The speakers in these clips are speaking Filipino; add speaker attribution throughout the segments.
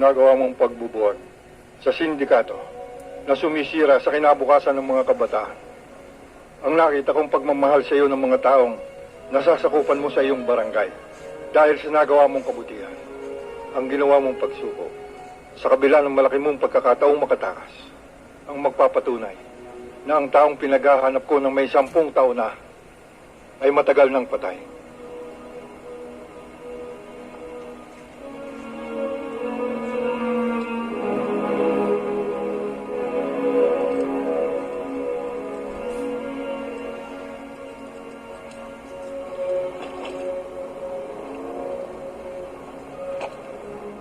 Speaker 1: ginagawa mong pagbubuhat sa sindikato na sumisira sa kinabukasan ng mga kabataan. Ang nakita kong pagmamahal sa iyo ng mga taong nasasakupan mo sa iyong barangay dahil sa nagawa mong kabutihan. Ang ginawa mong pagsuko sa kabila ng malaki mong pagkakataong makatakas ang magpapatunay na ang taong pinaghahanap ko ng may 10 taon na ay matagal nang patay.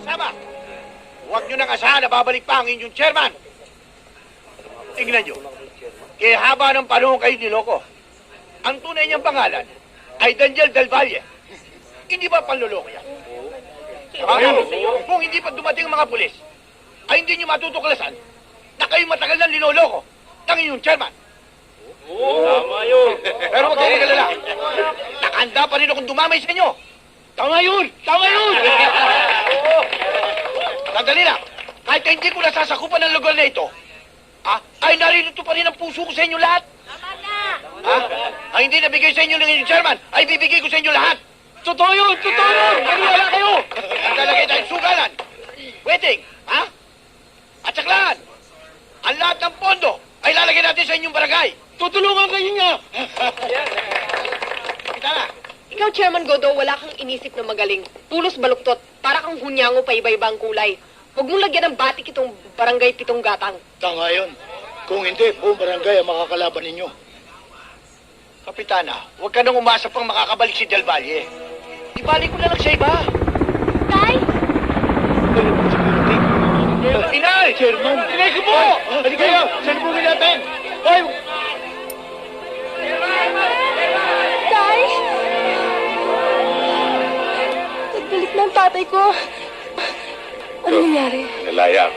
Speaker 2: Sama! Huwag nyo nang asahan na babalik pa ang inyong chairman. Tingnan nyo. Kaya haba ng panahon kayo niloko. Ang tunay niyang pangalan ay Daniel Del Valle. Hindi ba panloloko yan? Kung hindi pa dumating ang mga pulis, ay hindi nyo matutuklasan na kayo matagal na linoloko ng inyong chairman.
Speaker 3: Tama yun.
Speaker 2: Pero huwag kayo magalala. Nakahanda pa rin akong dumamay sa inyo.
Speaker 3: Tama yun! Tama yun!
Speaker 2: Sandali lang. Kahit hindi ko nasasakupan ng lugar na ito, ay naririto pa rin ang puso ko sa inyo lahat.
Speaker 4: Tama na!
Speaker 2: Ang hindi nabigay sa inyo ng inyong chairman, ay bibigay ko sa inyo lahat.
Speaker 3: Totoo yun! Totoo yun! Maniwala kayo!
Speaker 2: Ang lalagay tayong sugalan, wedding, at saklaan. Ang lahat ng pondo ay lalagay natin sa inyong barangay.
Speaker 3: Tutulungan kayo niya!
Speaker 2: Kita na.
Speaker 4: Ikaw, Chairman Godo, wala kang inisip na magaling. Pulos baluktot, para kang hunyango pa iba-ibang kulay. Huwag mong lagyan ng batik itong barangay Pitong Gatang.
Speaker 3: Tanga yun. Kung hindi, buong barangay ang makakalaban ninyo.
Speaker 2: Kapitana, huwag ka nang umasa pang makakabalik si Del Valle. Ibalik ko na lang sa iba.
Speaker 4: Tay?
Speaker 2: Inay!
Speaker 3: Chairman!
Speaker 2: Inay ko po!
Speaker 3: Halika kayo! Salubungin natin! Hoy!
Speaker 4: Tay? Nagbalik na ang tatay ko. Ano nangyari?
Speaker 5: Nalaya.